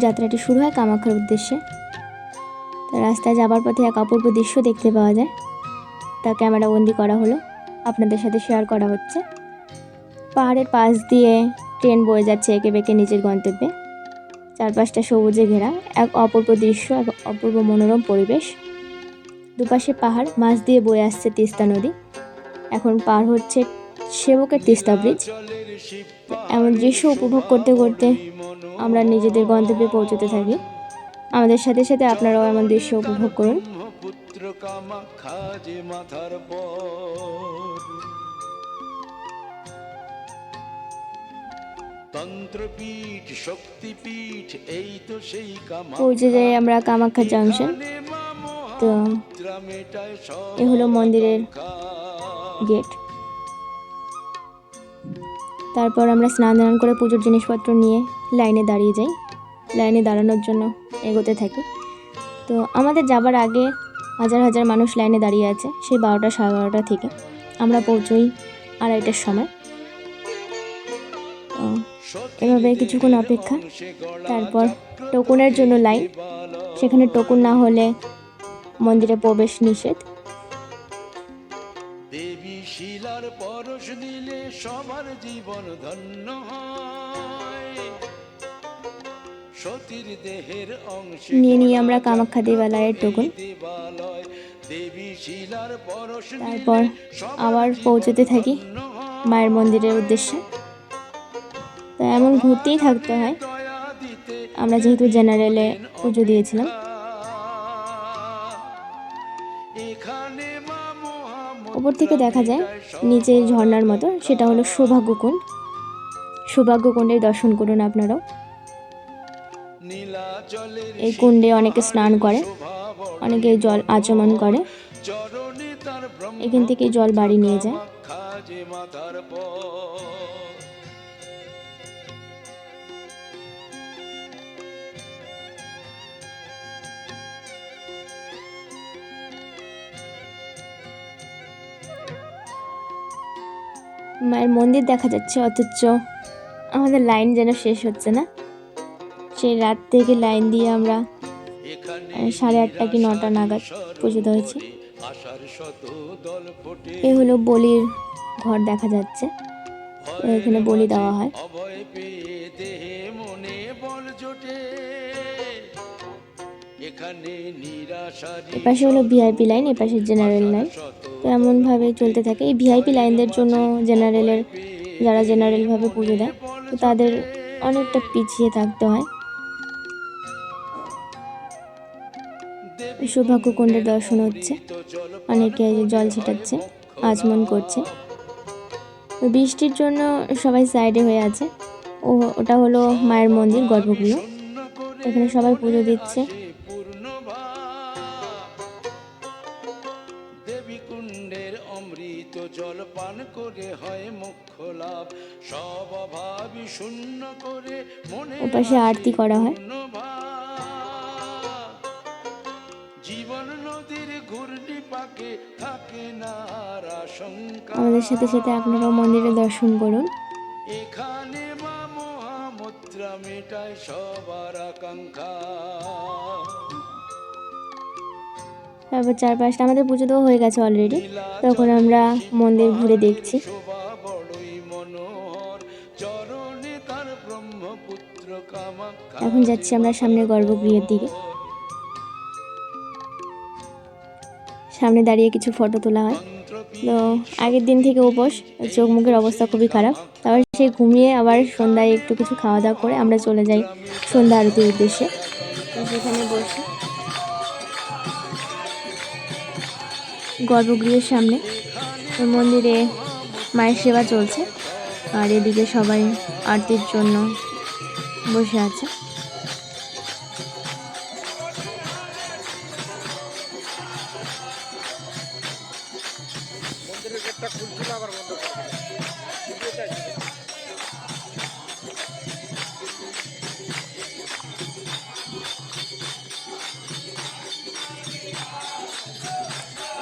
যাত্রাটি শুরু হয় কামাখ্যার উদ্দেশ্যে। রাস্তায় যাবার পথে এক অপূর্ব দৃশ্য দেখতে পাওয়া যায়, তা ক্যামেরা বন্দি করা হলো, আপনাদের সাথে শেয়ার করা হচ্ছে। পাহাড়ের পাশ দিয়ে ট্রেন বয়ে যাচ্ছে এঁকে বেঁকে নিজের গন্তব্যে। চারপাশটা সবুজে ঘেরা এক অপূর্ব দৃশ্য, এক অপূর্ব মনোরম পরিবেশ। দুপাশে পাহাড়, মাছ দিয়ে বয়ে আসছে তিস্তা নদী। এখন পার হচ্ছে সেবকের তিস্তা ব্রিজ। এমন দৃশ্য উপভোগ করতে করতে আমরা নিজেদের গন্তব্যে পৌঁছতে থাকি। আমাদের সাথে সাথে আপনারাও এমন দৃশ্য উপভোগ করুন। পৌঁছে যাই আমরা কামাখ্যা জাংশন। তো এ হলো মন্দিরের গেট। তারপর আমরা স্নান করে পুজোর জিনিসপত্র নিয়ে লাইনে দাঁড়িয়ে যাই। লাইনে দাঁড়ানোর জন্য এগোতে থাকি। তো আমাদের যাবার আগে হাজার হাজার মানুষ লাইনে দাঁড়িয়ে আছে সেই 12টা সাড়ে 12টা থেকে। আমরা পৌঁছই 2:30টার সময়। এভাবে কিছুক্ষণ অপেক্ষা, তারপর টোকনের জন্য লাইন। সেখানে টোকন না হলে মন্দিরে প্রবেশ নিষেধ। দেবী শিলার পরশ দিলে সবার জীবন ধন্য হয়। সতীর দেহের অংশ নিয়ে আমরা কামাখ্যা দেবালয়ের টোকন। তারপর আবার পৌঁছতে থাকি মায়ের মন্দিরের উদ্দেশ্যে। তো এমন ঘুরতেই থাকতে হয়। আমরা যেহেতু জেনারেলে পুজো দিয়েছিলাম। উপর থেকে দেখা যায় নিচে ঝর্ণার মতো, সেটা হলো সৌভাগ্যকুণ্ড। সৌভাগ্যকুণ্ডের দর্শন করুন আপনারাও। এই কুণ্ডে অনেকে স্নান করে, অনেকে জল আচমন করে। এখান থেকে জল বাড়ি নিয়ে যায়। মায়ের মন্দির দেখা যাচ্ছে, অথচ আমাদের লাইন যেন শেষ হচ্ছে না। সেই রাত থেকে লাইন দিয়ে আমরা 8:30 কি 9টা নাগাদ পুজো হয়েছি। এ হলো বলির ঘর দেখা যাচ্ছে, এখানে বলি দেওয়া হয়। এপাশে হলো ভিআইপি লাইন, এপাশে জেনারেল লাইন। তো এমনভাবে চলতে থাকে। এই ভিআইপি লাইনদের জন্য যারা জেনারেলভাবে পুজো দেয়, তো তাদের অনেকটা পিছিয়ে থাকতে হয়। সৌভাগ্যকুণ্ডের দর্শন হচ্ছে, অনেকে জল ছিটাচ্ছে, আচমন করছে। বৃষ্টির জন্য সবাই সাইডে হয়ে আছে। ওটা হলো মায়ের মন্দির, গর্ভগৃহ। এখানে সবাই পুজো দিচ্ছে। দেবীকুণ্ডের অমৃত জল পান করে হয় মোক্ষ লাভ, সব অভাবই শূন্য করে মনে ওপাশে আরতি করা হয়। জীবন নদীর ঘূর্ণি পাকে থাকে না আর আশঙ্কা। আমাদের সাথে সাথে আপনারাও মন্দিরে দর্শন করুন। এখানে মা মহামুদ্রা মেটায় সবার আকাঙ্ক্ষা। তারপর চারপাশটা আমাদের পুজো তো হয়ে গেছে অলরেডি। তখন আমরা মন্দির ঘুরে দেখছি। এখন যাচ্ছি আমরা সামনে গর্ভগৃহের দিকে। সামনে দাঁড়িয়ে কিছু ফটো তোলা হয়। তো আগের দিন থেকে উপোস, চোখ মুখের অবস্থা খুবই খারাপ। তারপর সেই ঘুমিয়ে আবার সন্ধ্যায় একটু কিছু খাওয়া দাওয়া করে আমরা চলে যাই সন্ধ্যা আরতির উদ্দেশ্যে। সেখানে বসে গর্ভগৃহের সামনে মন্দিরে মায়ের সেবা চলছে, আর এদিকে সবাই আরতির জন্য বসে আছে।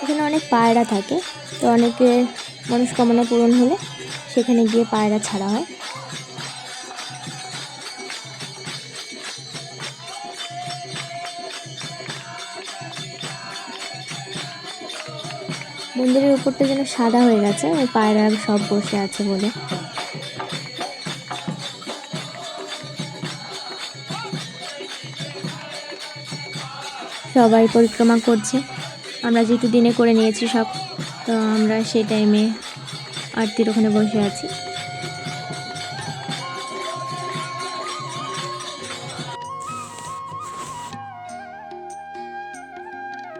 এখানে অনেক পায়রা থাকে, তো অনেকের মনস্কামনা পূরণ হলে সেখানে গিয়ে পায়রা ছাড়া হয়। মন্দিরের উপরটা যেন সাদা হয়ে গেছে, ওই পায়রা সব বসে আছে বলে। সবাই পরিক্রমা করছে। আমরা যেহেতু দিনে করে নিয়েছি সব, তো আমরা সেই টাইমে আরতির ওখানে বসে আছি।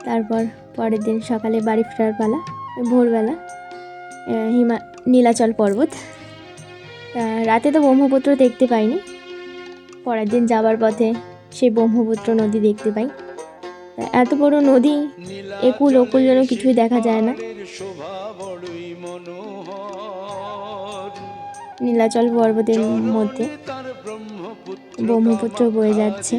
তারপর পরের দিন সকালে বাড়ি ফেরার পালা। ভোরবেলা নীলাচল পর্বত। রাতে তো ব্রহ্মপুত্র দেখতে পাইনি, পরের দিন যাবার পথে সেই ব্রহ্মপুত্র নদী দেখতে পাই। এত বড় নদী, একুল ওকুল যেন কিছুই দেখা যায় না। নীলাচল পর্বতের মধ্যে ব্রহ্মপুত্র বয়ে যাচ্ছে।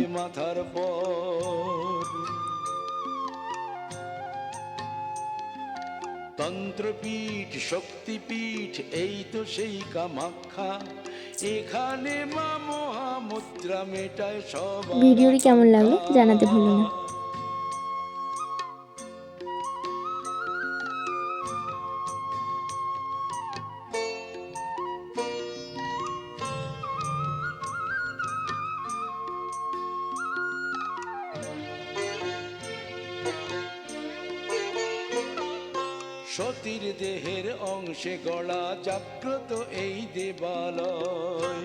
তন্ত্রপীঠ শক্তিপীঠ এই তো সেই কামাখ্যা, এখানে মা মহামুদ্রা মেটায় সব। ভিডিওটি কেমন লাগলো জানাতে ভুলো না। সতীর দেহের অংশে গড়া জাগ্রত এই দেবালয়।